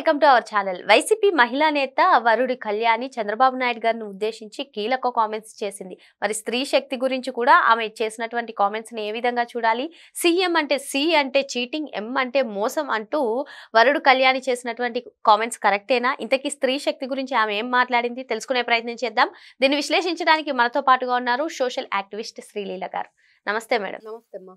Welcome to our channel. YCP మహిళా నేత వరుడి కళ్యాణి చంద్రబాబు నాయుడు గారిని ఉద్దేశించి కీలక కామెంట్స్ చేసింది. మరి స్త్రీ శక్తి గురించి కూడా ఆమె చేసినటువంటి కామెంట్స్ ని ఏ విధంగా చూడాలి? సీఎం అంటే సి అంటే చీటింగ్, ఎం అంటే మోసం అంటూ వరుడు కళ్యాణి చేసినటువంటి కామెంట్స్ కరెక్టేనా? ఇంతకీ స్త్రీ శక్తి గురించి ఆమె ఏం మాట్లాడింది తెలుసుకునే ప్రయత్నం చేద్దాం. దీన్ని విశ్లేషించడానికి మనతో పాటుగా ఉన్నారు సోషల్ యాక్టివిస్ట్ శ్రీలీల గారు. నమస్తే మేడం. నమస్తే అమ్మా.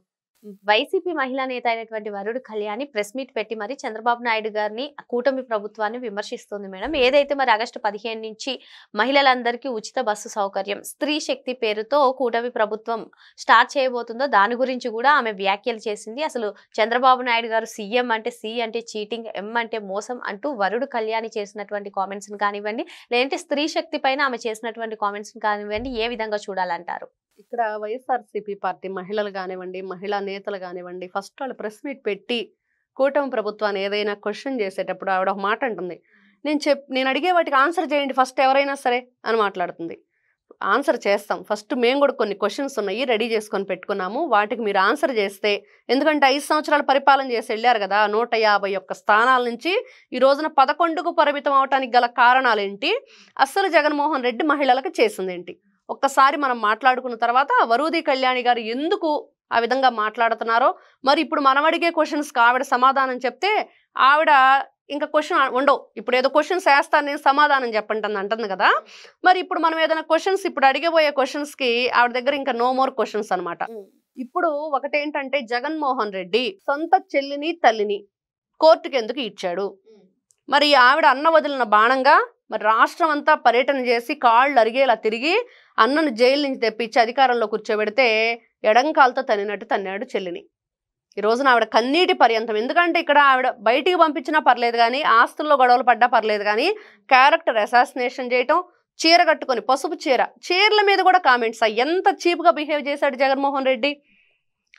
వైసీపీ మహిళా నేత అయినటువంటి వరుడు కళ్యాణి ప్రెస్ మీట్ పెట్టి మరి చంద్రబాబు నాయుడు గారిని కూటమి ప్రభుత్వాన్ని విమర్శిస్తుంది మేడం. ఏదైతే మరి ఆగస్టు 15 నుంచి మహిళలందరికీ ఉచిత బస్సు సౌకర్యం, స్త్రీ శక్తి పేరుతో కూటమి ప్రభుత్వం స్టార్ట్ చేయబోతుందో దాని గురించి కూడా ఆమె వ్యాఖ్యలు చేసింది. అసలు చంద్రబాబు నాయుడు గారు సీఎం అంటే సి అంటే చీటింగ్, ఎం అంటే మోసం అంటూ వరుడు కళ్యాణి చేసినటువంటి కామెంట్స్ ని కానివ్వండి, లేదంటే స్త్రీ శక్తి పైన ఆమె చేసినటువంటి కామెంట్స్ ని కానివ్వండి, ఏ విధంగా చూడాలంటారు? ఇక్కడ వైఎస్ఆర్సీపీ పార్టీ మహిళలు కానివ్వండి, మహిళా నేతలు కానివ్వండి, ఫస్ట్ వాళ్ళు ప్రెస్ మీట్ పెట్టి కూటమి ప్రభుత్వాన్ని ఏదైనా క్వశ్చన్ చేసేటప్పుడు ఆవిడ ఒక మాట అంటుంది, నేను అడిగే వాటికి ఆన్సర్ చేయండి ఫస్ట్ ఎవరైనా సరే అని మాట్లాడుతుంది. ఆన్సర్ చేస్తాం, ఫస్ట్ మేము కూడా కొన్ని క్వశ్చన్స్ ఉన్నాయి రెడీ చేసుకొని పెట్టుకున్నాము, వాటికి మీరు ఆన్సర్ చేస్తే, ఎందుకంటే 5 సంవత్సరాలు పరిపాలన చేసి వెళ్ళారు కదా, 151 స్థానాల నుంచి ఈ రోజున 11కు పరిమితం అవటానికి గల కారణాలు ఏంటి, అస్సలు జగన్మోహన్ రెడ్డి మహిళలకు చేసింది ఏంటి, ఒక్కసారి మనం మాట్లాడుకున్న తర్వాత వరుడి కళ్యాణి గారు ఎందుకు ఆ విధంగా మాట్లాడుతున్నారో, మరి ఇప్పుడు మనం అడిగే క్వశ్చన్స్కి ఆవిడ సమాధానం చెప్తే ఆవిడ ఇంకా క్వశ్చన్ ఉండవు, ఇప్పుడు ఏదో క్వశ్చన్స్ వేస్తాను నేను సమాధానం చెప్పండి అంటుంది కదా, మరి ఇప్పుడు మనం ఏదైనా క్వశ్చన్స్ ఇప్పుడు అడిగబోయే క్వశ్చన్స్కి ఆవిడ దగ్గర ఇంకా నో మోర్ క్వశ్చన్స్ అనమాట. ఇప్పుడు ఒకటేంటంటే జగన్మోహన్ రెడ్డి సొంత చెల్లిని తల్లిని కోర్టుకి ఎందుకు ఇచ్చాడు, మరి ఆవిడ అన్న వదిలిన బాణంగా మరి రాష్ట్రం అంతా పర్యటన చేసి కాళ్ళు అరిగేలా తిరిగి అన్నను జైలు నుంచి తెప్పించి అధికారంలో కూర్చోబెడితే ఎడంకాలతో తన్నినట్టు తన్నాడు చెల్లిని. ఈ రోజున ఆవిడ కన్నీటి పర్యంతం, ఎందుకంటే ఇక్కడ ఆవిడ బయటికి పంపించినా పర్లేదు కానీ, ఆస్తుల్లో గొడవలు పడ్డా పర్లేదు కానీ, క్యారెక్టర్ అసాసినేషన్ చేయటం, చీర కట్టుకొని పసుపు చీరల మీద కూడా కామెంట్స్, ఎంత చీప్గా బిహేవ్ చేశాడు జగన్మోహన్ రెడ్డి.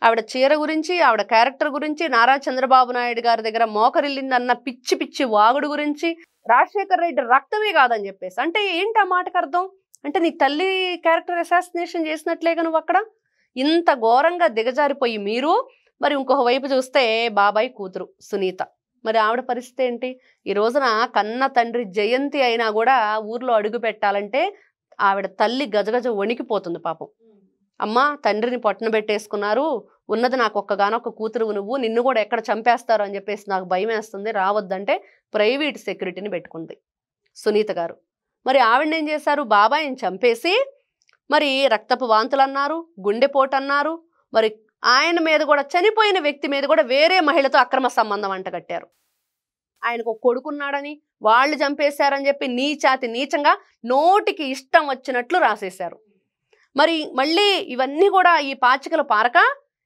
ఆవిడ చీర గురించి, ఆవిడ క్యారెక్టర్ గురించి, నారా చంద్రబాబు నాయుడు గారి దగ్గర మోకరిల్లిందన్న పిచ్చి పిచ్చి వాగుడు గురించి, రాజశేఖర్ రెడ్డి రక్తమే కాదని చెప్పేసి, అంటే ఏంటి ఆ మాటకు అర్థం? అంటే నీ తల్లి క్యారెక్టర్ అసాసినేషన్ చేసినట్లేగా నువ్వు అక్కడ. ఇంత ఘోరంగా దిగజారిపోయి మీరు, మరి ఇంకొక వైపు చూస్తే బాబాయ్ కూతురు సునీత, మరి ఆవిడ పరిస్థితి ఏంటి? ఈ రోజున కన్న తండ్రి జయంతి అయినా కూడా ఊర్లో అడుగు పెట్టాలంటే ఆవిడ తల్లి గజగజ వణికిపోతుంది పాపం. అమ్మ తండ్రిని పొట్టన పెట్టేసుకున్నారు, ఉన్నది నాకు ఒక్కగానొక్క కూతురు నువ్వు, నిన్ను కూడా ఎక్కడ చంపేస్తారు అని చెప్పేసి నాకు భయం వేస్తుంది, రావద్దంటే ప్రైవేట్ సెక్యూరిటీని పెట్టుకుంది సునీత గారు. మరి ఆవిడని ఏం చేశారు? బాబాయిని చంపేసి మరి రక్తపు వాంతులు అన్నారు, గుండెపోటు అన్నారు, మరి ఆయన మీద కూడా, చనిపోయిన వ్యక్తి మీద కూడా వేరే మహిళతో అక్రమ సంబంధం అంటగట్టారు. ఆయనకు ఒక కొడుకున్నాడని వాళ్ళు చంపేశారని చెప్పి నీచాతి నీచంగా నోటికి ఇష్టం వచ్చినట్లు రాసేశారు. మరి మళ్ళీ ఇవన్నీ కూడా ఈ పాచికల పారక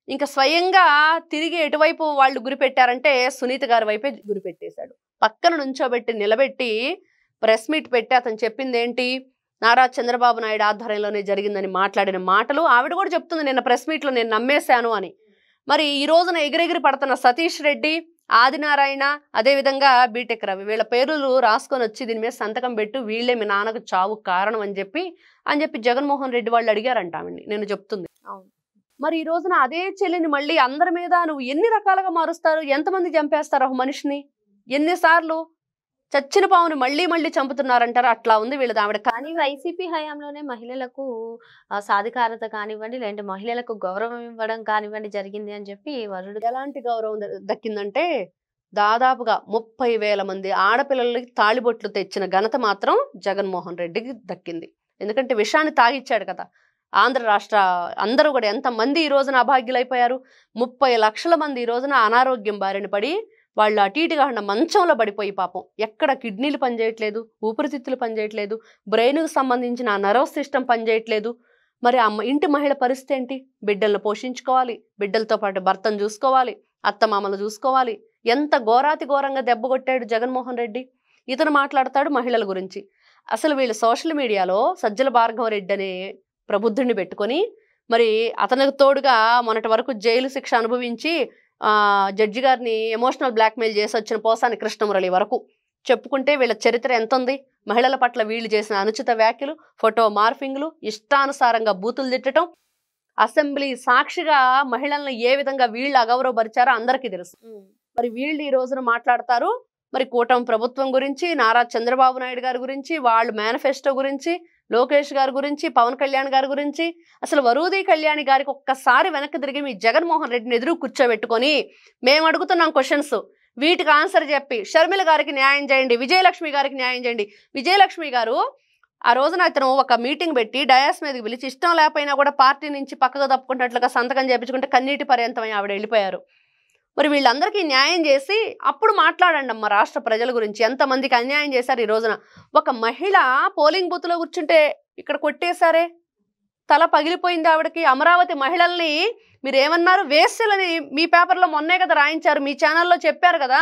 ఇంకా స్వయంగా తిరిగి ఎటువైపు వాళ్ళు గురిపెట్టారంటే సునీత గారి వైపే గురిపెట్టేశాడు. పక్కన నుంచోబెట్టి నిలబెట్టి ప్రెస్ మీట్ పెట్టి అతను చెప్పింది ఏంటి, నారా చంద్రబాబు నాయుడు ఆధ్వర్యంలోనే జరిగిందని మాట్లాడిన మాటలు ఆవిడ కూడా చెప్తుంది, నిన్న ప్రెస్ మీట్లో నేను నమ్మేశాను అని. మరి ఈ రోజున ఎగిరెగిరి పడుతున్న సతీష్ రెడ్డి, ఆదినారాయణ, అదేవిధంగా బీటెక్ రవి, వీళ్ళ పేర్లు రాసుకొని వచ్చి దీని మీద సంతకం పెట్టు, వీళ్ళే మీ నాన్నకు చావు కారణం అని చెప్పి జగన్మోహన్ రెడ్డి వాళ్ళు అడిగారంట ఆవిడ్ని, నేను చెప్తుంది. మరి ఈ రోజున అదే చెల్లిని మళ్ళీ అందరి మీద నువ్వు ఎన్ని రకాలుగా మారుస్తారు, ఎంతమంది చంపేస్తారు ఒక మనిషిని, ఎన్నిసార్లు చచ్చిన పావుని మళ్ళీ మళ్ళీ చంపుతున్నారంటారు, అట్లా ఉంది వీళ్ళది ఆవిడ. కానీ వైసీపీ హయాంలోనే మహిళలకు సాధికారత కానివ్వండి, లేదంటే మహిళలకు గౌరవం ఇవ్వడం కానివ్వండి జరిగింది అని చెప్పి వరుడు. ఎలాంటి గౌరవం దక్కిందంటే దాదాపుగా 30,000 మంది ఆడపిల్లలకి తాళిబొట్లు తెచ్చిన ఘనత మాత్రం జగన్మోహన్ రెడ్డికి దక్కింది. ఎందుకంటే విషాన్ని తాగిచ్చాడు కదా. ఆంధ్ర రాష్ట్ర అందరూ కూడా ఎంతమంది ఈ రోజున అభాగ్యులైపోయారు, 30 లక్షల మంది ఈ రోజున అనారోగ్యం బారిన పడి వాళ్ళు అటు ఇటుగా మంచంలో పడిపోయి పాపం, ఎక్కడ కిడ్నీలు పనిచేయట్లేదు, ఊపిరితిత్తులు పనిచేయట్లేదు, బ్రెయిన్కు సంబంధించిన నర్వస్ సిస్టమ్ పనిచేయట్లేదు. మరి ఇంటి మహిళ పరిస్థితి ఏంటి? బిడ్డలను పోషించుకోవాలి, బిడ్డలతో పాటు భర్తను చూసుకోవాలి, అత్తమామలు చూసుకోవాలి. ఎంత ఘోరాతి ఘోరంగా దెబ్బ కొట్టాడు జగన్మోహన్ రెడ్డి. ఇతను మాట్లాడతాడు మహిళల గురించి. అసలు వీళ్ళు సోషల్ మీడియాలో సజ్జల భార్గవరెడ్డి అనే ప్రబుద్ధుడిని పెట్టుకొని, మరి అతనికి తోడుగా మొన్నటి వరకు జైలు శిక్ష అనుభవించి జడ్జి గారిని ఎమోషనల్ బ్లాక్మెయిల్ చేసి వచ్చిన పోసాని కృష్ణమురళి వరకు చెప్పుకుంటే వీళ్ళ చరిత్ర ఎంత ఉంది. మహిళల పట్ల వీళ్ళు చేసిన అనుచిత వ్యాఖ్యలు, ఫోటో మార్ఫింగ్లు, ఇష్టానుసారంగా బూతులు తిట్టడం, అసెంబ్లీ సాక్షిగా మహిళలను ఏ విధంగా వీళ్ళు అగౌరవపరిచారో అందరికీ తెలుసు. మరి వీళ్ళు ఈ రోజున మాట్లాడతారు, మరి కూటమి ప్రభుత్వం గురించి, నారా చంద్రబాబు నాయుడు గారి గురించి, వాళ్ళు మేనిఫెస్టో గురించి, లోకేష్ గారి గురించి, పవన్ కళ్యాణ్ గారి గురించి, అసలు వరూది కళ్యాణి గారికి ఒక్కసారి వెనక్కి తిరిగి మీ జగన్మోహన్ రెడ్డిని ఎదురు కూర్చోబెట్టుకొని మేము అడుగుతున్నాం క్వశ్చన్స్, వీటికి ఆన్సర్ చెప్పి షర్మిల గారికి న్యాయం చేయండి, విజయలక్ష్మి గారికి న్యాయం చేయండి. విజయలక్ష్మి గారు ఆ రోజున అతను ఒక మీటింగ్ పెట్టి డయాస్ మీదకి పిలిచి ఇష్టం లేకపోయినా కూడా పార్టీ నుంచి పక్కగా తప్పుకుంటున్నట్లుగా సంతకం చేయించుకుంటే కన్నీటి పర్యంతమై ఆవిడ వెళ్ళిపోయారు. మరి వీళ్ళందరికీ న్యాయం చేసి అప్పుడు మాట్లాడండి అమ్మ రాష్ట్ర ప్రజల గురించి. ఎంతమందికి అన్యాయం చేశారు ఈ రోజున. ఒక మహిళ పోలింగ్ బూత్లో కూర్చుంటే ఇక్కడ కొట్టేశారే, తల పగిలిపోయింది ఆవిడకి. అమరావతి మహిళల్ని మీరు ఏమన్నారు, వేస్యలని మీ పేపర్లో మొన్నే కదా రాయించారు, మీ ఛానల్లో చెప్పారు కదా.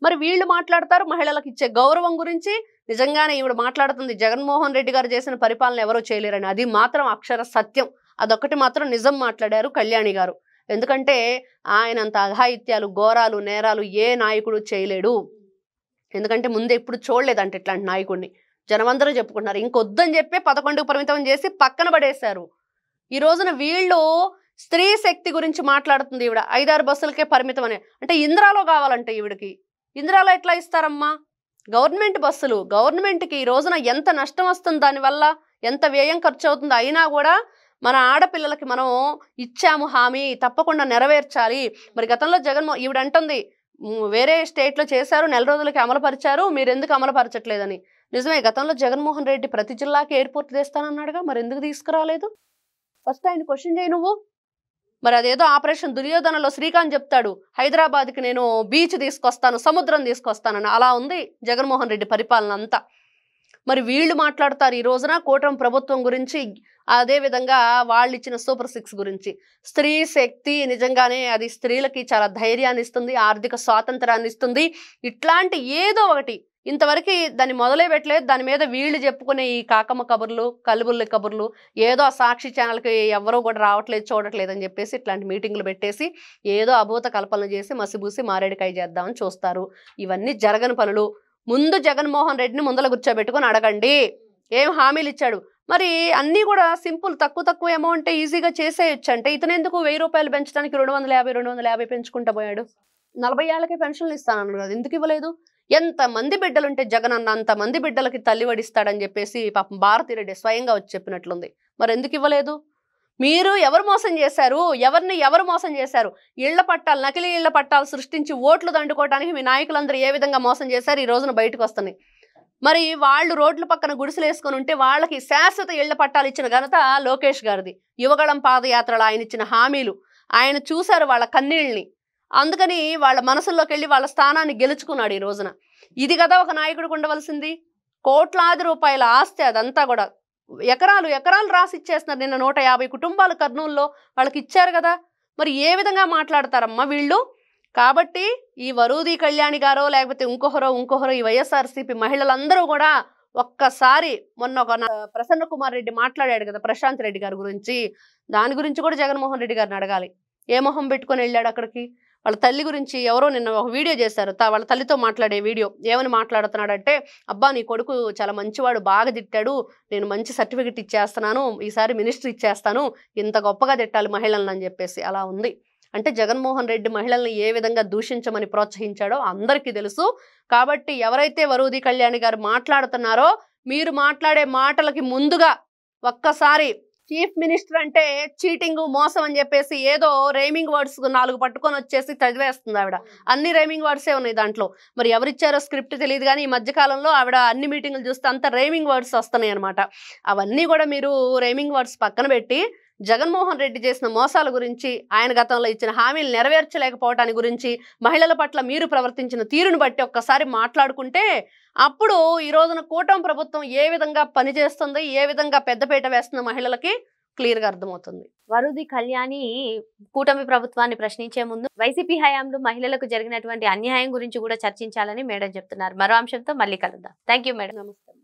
మరి వీళ్ళు మాట్లాడతారు మహిళలకు ఇచ్చే గౌరవం గురించి. నిజంగానే ఈవిడ మాట్లాడుతుంది జగన్మోహన్ రెడ్డి గారు చేసిన పరిపాలన ఎవరో చేయలేరని. అది మాత్రం అక్షర సత్యం. అదొక్కటి మాత్రం నిజం మాట్లాడారు కళ్యాణి గారు. ఎందుకంటే ఆయనంత అఘాయిత్యాలు, ఘోరాలు, నేరాలు ఏ నాయకుడు చేయలేడు. ఎందుకంటే ముందే ఎప్పుడు చూడలేదంటే ఇట్లాంటి నాయకుడిని. జనమందరూ చెప్పుకుంటున్నారు. ఇంకొద్దని చెప్పి 11కు పరిమితం చేసి పక్కన పడేశారు. ఈ రోజున వీళ్ళు స్త్రీ శక్తి గురించి మాట్లాడుతుంది ఈవిడ. 5-6 బస్సులకే పరిమితం అని. అంటే ఇందిరాలో కావాలంటే ఈవిడికి. ఇందిరాలో ఎట్లా ఇస్తారమ్మా? గవర్నమెంట్ బస్సులు. గవర్నమెంట్కి ఈ రోజున ఎంత నష్టం వస్తుంది, దానివల్ల ఎంత వ్యయం ఖర్చు అవుతుంది. అయినా కూడా మన ఆడపిల్లలకి మనం ఇచ్చాము హామీ, తప్పకుండా నెరవేర్చాలి. మరి గతంలో ఈవిడ అంటుంది వేరే స్టేట్లో చేశారు, 4 రోజులకి అమలుపరిచారు, మీరు ఎందుకు అమలుపరచట్లేదని. నిజమే, గతంలో జగన్మోహన్ రెడ్డి ప్రతి జిల్లాకి ఎయిర్పోర్ట్ తెస్తానన్నాడుగా, మరి ఎందుకు తీసుకురాలేదు? ఫస్ట్ ఆయన క్వశ్చన్ చేయి నువ్వు. మరి అదేదో ఆపరేషన్ దుర్యోధనలో శ్రీకాంత్ చెప్తాడు, హైదరాబాద్కి నేను బీచ్ తీసుకొస్తాను, సముద్రం తీసుకొస్తానని. అలా ఉంది జగన్మోహన్ రెడ్డి పరిపాలన అంతా. మరి వీళ్ళు మాట్లాడతారు ఈ రోజున కూటమి ప్రభుత్వం గురించి, అదేవిధంగా వాళ్ళు ఇచ్చిన సూపర్ 6 గురించి. స్త్రీ శక్తి నిజంగానే అది స్త్రీలకి చాలా ధైర్యాన్ని ఇస్తుంది, ఆర్థిక స్వాతంత్రాన్ని ఇస్తుంది. ఇట్లాంటి ఏదో ఒకటి ఇంతవరకు దాన్ని మొదలే పెట్టలేదు. దాని మీద వీళ్ళు చెప్పుకునే ఈ కాకమ్మ కబుర్లు, కలుబుల్లి కబుర్లు, ఏదో ఆ సాక్షి ఛానల్కి ఎవరో కూడా రావట్లేదు, చూడట్లేదు అని చెప్పేసి ఇట్లాంటి మీటింగ్లు పెట్టేసి ఏదో అభూత కల్పనలు చేసి మసిబూసి మారేడుకాయ చేద్దామని చూస్తారు. ఇవన్నీ జరగని పనులు. ముందు జగన్మోహన్ రెడ్డిని ముందల కూర్చోబెట్టుకొని అడగండి ఏం హామీలు ఇచ్చాడు. మరి అన్నీ కూడా సింపుల్, తక్కువ అమౌంట్ ఈజీగా చేసేయచ్చు. అంటే ఇతను ఎందుకు 1000 రూపాయలు పెంచడానికి 250 పెంచుకుంటా పోయాడు. 40 ఏళ్ళకే పెన్షన్లు ఇస్తానన్నాడు కదా, ఎందుకు ఇవ్వలేదు? ఎంతమంది బిడ్డలుంటే జగన్ అన్న అంతమంది బిడ్డలకి తల్లి వడిస్తాడని చెప్పేసి పాపం భారతిరెడ్డి స్వయంగా వచ్చి చెప్పినట్లుంది. మరి ఎందుకు ఇవ్వలేదు? మీరు ఎవరు మోసం చేశారు, ఎవరు మోసం చేశారు? ఇళ్ల పట్టాలు, నకిలీ ఇళ్ల పట్టాలు సృష్టించి ఓట్లు దండుకోవడానికి మీ నాయకులందరూ ఏ విధంగా మోసం చేశారు ఈ రోజున బయటకు వస్తున్నాయి. మరి వాళ్ళు రోడ్ల పక్కన గుడిసెలు వేసుకొని ఉంటే వాళ్ళకి శాశ్వత ఇళ్ల పట్టాలు ఇచ్చిన ఘనత లోకేష్ గారిది. యువగళం పాదయాత్రలో ఆయన ఇచ్చిన హామీలు ఆయన చూశారు, వాళ్ళ కన్నీళ్ళని. అందుకని వాళ్ళ మనసుల్లోకి వెళ్ళి వాళ్ళ స్థానాన్ని గెలుచుకున్నాడు ఈ రోజున. ఇది కదా ఒక నాయకుడికి ఉండవలసింది. కోట్లాది రూపాయల ఆస్తి అదంతా కూడా, ఎకరాలు రాసి ఇచ్చేస్తున్నారు. నిన్న 150 కుటుంబాలు కర్నూలులో వాళ్ళకి ఇచ్చారు కదా. మరి ఏ విధంగా మాట్లాడతారమ్మా వీళ్ళు? కాబట్టి ఈ వరూది కళ్యాణి గారో లేకపోతే ఇంకొకరో ఈ వైఎస్ఆర్సీపీ మహిళలందరూ కూడా ఒక్కసారి మొన్న ఒక ప్రసన్న కుమార్ రెడ్డి మాట్లాడాడు కదా ప్రశాంత్ రెడ్డి గారి గురించి, దాని గురించి కూడా జగన్మోహన్ రెడ్డి గారిని అడగాలి. ఏ మొహం పెట్టుకొని వెళ్ళాడు అక్కడికి? వాళ్ళ తల్లి గురించి ఎవరో నిన్న ఒక వీడియో చేశారు, వాళ్ళ తల్లితో మాట్లాడే వీడియో. ఏమని మాట్లాడుతున్నాడంటే, అబ్బా నీ కొడుకు చాలా మంచివాడు, బాగా తిట్టాడు, నేను మంచి సర్టిఫికెట్ ఇచ్చేస్తున్నాను, ఈసారి మినిస్టర్ ఇచ్చేస్తాను, ఇంత గొప్పగా తిట్టాలి మహిళలను అని చెప్పేసి. అలా ఉంది. అంటే జగన్మోహన్ రెడ్డి మహిళల్ని ఏ విధంగా దూషించమని ప్రోత్సహించాడో అందరికీ తెలుసు. కాబట్టి ఎవరైతే వరూది కళ్యాణి గారు మాట్లాడుతున్నారో, మీరు మాట్లాడే మాటలకి ముందుగా ఒక్కసారి చీఫ్ మినిస్టర్ అంటే చీటింగ్, మోసం అని చెప్పేసి ఏదో రైమింగ్ వర్డ్స్ 4 పట్టుకొని వచ్చేసి చదివేస్తుంది ఆవిడ. అన్ని రైమింగ్ వర్డ్సే ఉన్నాయి దాంట్లో. మరి ఎవరిచ్చారో స్క్రిప్ట్ తెలియదు, కానీ ఈ మధ్యకాలంలో ఆవిడ అన్ని మీటింగులు చూస్తే అంత రైమింగ్ వర్డ్స్ వస్తున్నాయి అనమాట. అవన్నీ కూడా మీరు రైమింగ్ వర్డ్స్ పక్కన పెట్టి జగన్మోహన్ రెడ్డి చేసిన మోసాల గురించి, ఆయన గతంలో ఇచ్చిన హామీలు నెరవేర్చలేకపోవటానికి గురించి, మహిళల పట్ల మీరు ప్రవర్తించిన తీరును బట్టి ఒక్కసారి మాట్లాడుకుంటే అప్పుడు ఈ రోజున కూటమి ప్రభుత్వం ఏ విధంగా పనిచేస్తుంది, ఏ విధంగా పెద్దపీట వేస్తున్న మహిళలకి క్లియర్గా అర్థమవుతుంది. వరూది కళ్యాణి కూటమి ప్రభుత్వాన్ని ప్రశ్నించే ముందు వైసీపీ హయాంలో మహిళలకు జరిగినటువంటి అన్యాయం గురించి కూడా చర్చించాలని మేడం చెప్తున్నారు. మరో అంశంతో మళ్ళీ కలుద్దాం. Thank you madam. నమస్తే.